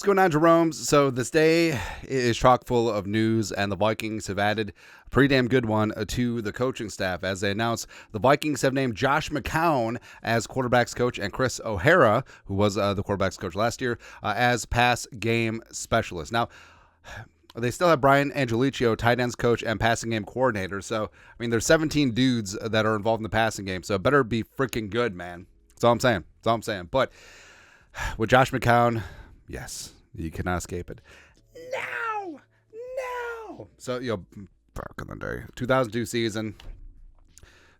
What's going on, Jerome? So this day is chock full of news, and the Vikings have added a pretty damn good one to the coaching staff. As they announced, the Vikings have named Josh McCown as quarterback's coach and Chris O'Hara, who was the quarterback's coach last year, as pass game specialist. Now, they still have Brian Angelicio, tight ends coach and passing game coordinator. So, I mean, there's 17 dudes that are involved in the passing game, so it better be freaking good, man. That's all I'm saying. But with Josh McCown, yes, you cannot escape it. No. So, back in the day, 2002 season,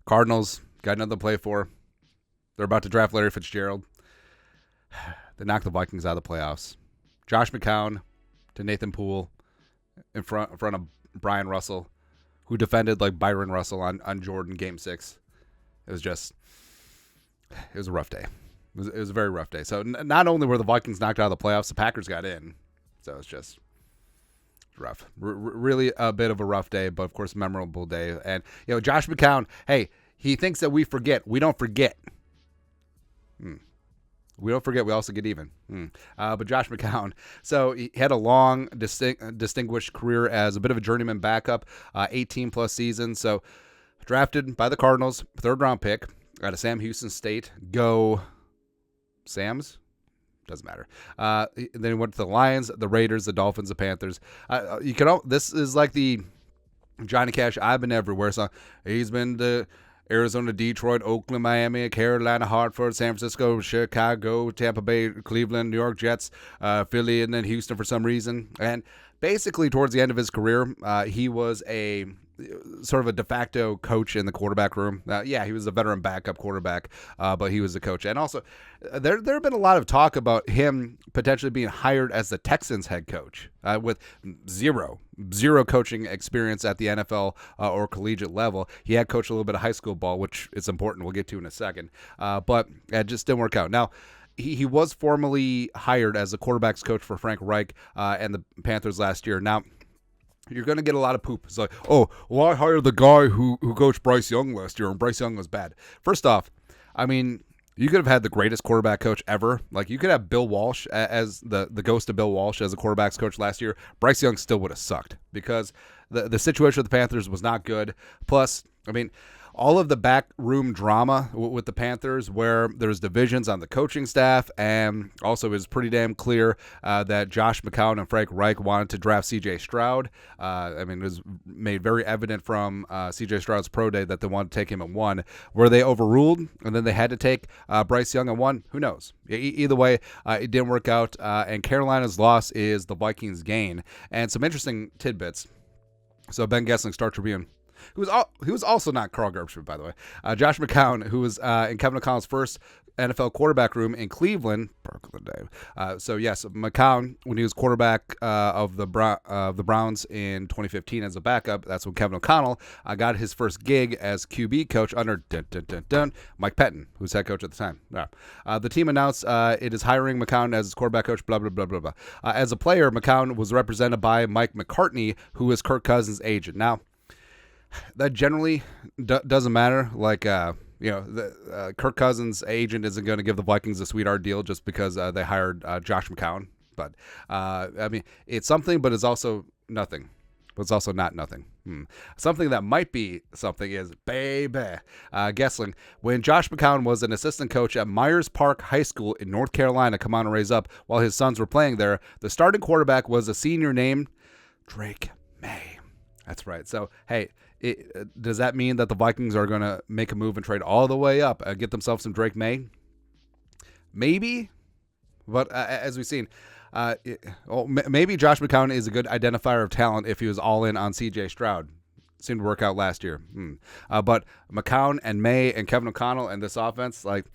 Cardinals got nothing to play for. They're about to draft Larry Fitzgerald. They knocked the Vikings out of the playoffs. Josh McCown to Nathan Poole in front of Brian Russell, who defended like Byron Russell on Jordan Game 6. It was a rough day. It was a very rough day. So not only were the Vikings knocked out of the playoffs, the Packers got in. So it's just rough. Really a bit of a rough day, but of course memorable day. And Josh McCown, hey, he thinks that we forget. We don't forget. We don't forget. We also get even. But Josh McCown, so he had a long, distinguished career as a bit of a journeyman backup, 18-plus seasons. So drafted by the Cardinals, third-round pick out of Sam Houston State. Go Sam's? Doesn't matter. Then he went to the Lions, the Raiders, the Dolphins, the Panthers. This is like the Johnny Cash, I've been everywhere. So he's been to Arizona, Detroit, Oakland, Miami, Carolina, Hartford, San Francisco, Chicago, Tampa Bay, Cleveland, New York Jets, Philly, and then Houston for some reason. And basically towards the end of his career, he was a sort of a de facto coach in the quarterback room. He was a veteran backup quarterback, but he was the coach. And also, there have been a lot of talk about him potentially being hired as the Texans head coach with zero coaching experience at the NFL or collegiate level. He had coached a little bit of high school ball, which is important. We'll get to in a second. But it just didn't work out. Now, he was formally hired as a quarterback's coach for Frank Reich and the Panthers last year. Now, you're going to get a lot of poop. It's like, oh, well, I hired the guy who coached Bryce Young last year, and Bryce Young was bad. First off, I mean, you could have had the greatest quarterback coach ever. Like, you could have Bill Walsh as the ghost of Bill Walsh as a quarterback's coach last year. Bryce Young still would have sucked because the situation with the Panthers was not good. Plus, I mean, all of the backroom drama with the Panthers where there's divisions on the coaching staff, and also it was pretty damn clear that Josh McCown and Frank Reich wanted to draft C.J. Stroud. It was made very evident from C.J. Stroud's pro day that they wanted to take him at 1. Were they overruled, and then they had to take Bryce Young at 1? Who knows? Either way, it didn't work out, and Carolina's loss is the Vikings' gain. And some interesting tidbits. So Ben Gessling, Star Tribune. He was also not Carl Gerbschmidt, by the way. Josh McCown, who was in Kevin O'Connell's first NFL quarterback room in Cleveland. So yes, McCown, when he was quarterback of the Browns in 2015 as a backup, that's when Kevin O'Connell got his first gig as QB coach under Mike Pettin, who was head coach at the time. The team announced it is hiring McCown as its quarterback coach. Blah blah blah blah blah. As a player, McCown was represented by Mike McCartney, who is Kirk Cousins' agent. Now, that generally doesn't matter. Like, Kirk Cousins' agent isn't going to give the Vikings a sweetheart deal just because they hired Josh McCown. But, it's something, but it's also nothing. But it's also not nothing. Something that might be something is, Gessling. When Josh McCown was an assistant coach at Myers Park High School in North Carolina, come on and raise up, while his sons were playing there, the starting quarterback was a senior named Drake Maye. That's right. So, hey, does that mean that the Vikings are going to make a move and trade all the way up and get themselves some Drake Maye? Maybe. But as we've seen, maybe Josh McCown is a good identifier of talent if he was all in on C.J. Stroud. Seemed to work out last year. But McCown and May and Kevin O'Connell and this offense, like,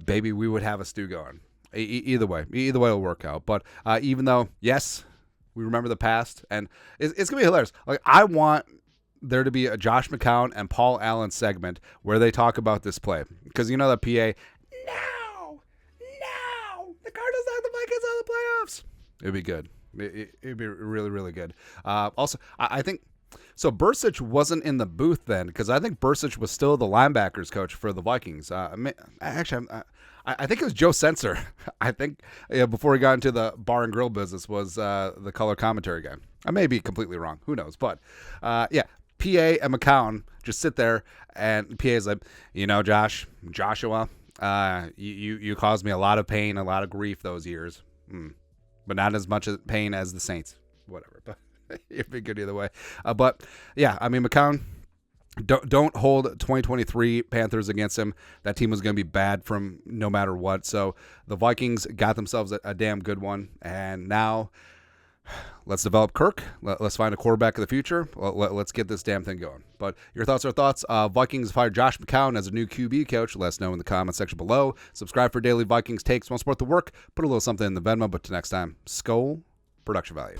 baby, we would have a stew going. Either way it'll work out. But even though, yes, we remember the past, and it's going to be hilarious. Like, I want there to be a Josh McCown and Paul Allen segment where they talk about this play. Because you know that PA, no, the Cardinals knocked the Vikings out of the playoffs. It'd be good. It'd be really, really good. Also, I think So Bursic wasn't in the booth then, because I think Bursic was still the linebackers coach for the Vikings. Actually, I think it was Joe Sensor. I think before he got into the bar and grill business was the color commentary guy. I may be completely wrong. Who knows? But yeah, PA and McCown just sit there, and PA is like, Joshua, you caused me a lot of pain, a lot of grief those years, but not as much pain as the Saints. Whatever, but it'd be good either way. But yeah, I mean, McCown, don't hold 2023 Panthers against him. That team was going to be bad from no matter what. So the Vikings got themselves a damn good one, and now let's develop Kirk. Let's find a quarterback of the future. Let's get this damn thing going. But your thoughts are thoughts. Vikings fired Josh McCown as a new QB coach. Let us know in the comment section below. Subscribe for daily Vikings takes. Want to support the work? Put a little something in the Venmo. But till next time, Skol, production value.